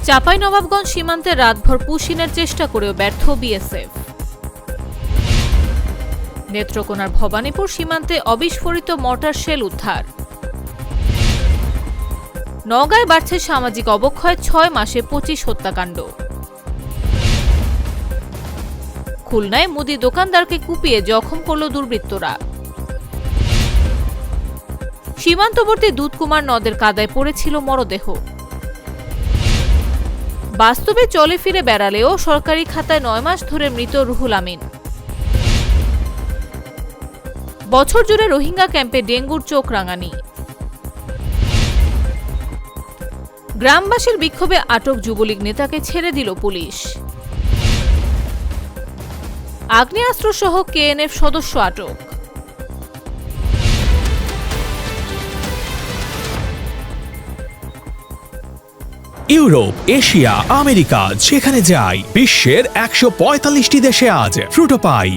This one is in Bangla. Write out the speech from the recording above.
চাঁপাইনবাবগঞ্জ সীমান্তে রাতভর পুশিনের চেষ্টা করেও ব্যর্থ বিএসএফ। নেত্রকোনার ভবানীপুর সীমান্তে অবিস্ফোরিত মর্টার শেল উদ্ধার। নওগাঁয় বাড়ছে সামাজিক অবক্ষয়, 6 মাসে 25 হত্যাকাণ্ড। খুলনায় মুদি দোকানদারকে কুপিয়ে জখম করল দুর্বৃত্তরা। সীমান্তবর্তী দুধকুমার নদের কাদায় পড়েছিল মরদেহ। বাস্তবে চলে ফিরে বেড়ালেও সরকারি খাতায় 9 মাস ধরে মৃত রুহুল আমিন। বছর জুড়ে রোহিঙ্গা ক্যাম্পে ডেঙ্গুর চোখ রাঙানি। গ্রামবাসীর বিক্ষোভে আটক যুবলীগ নেতাকে ছেড়ে দিল পুলিশ। আগ্নেয়াস্ত্রসহ কেএনএফ সদস্য আটক। ইউরোপ, এশিয়া, আমেরিকা যেখানে যাই, বিশ্বের 145টি দেশে আজ ফ্রুটো পাই।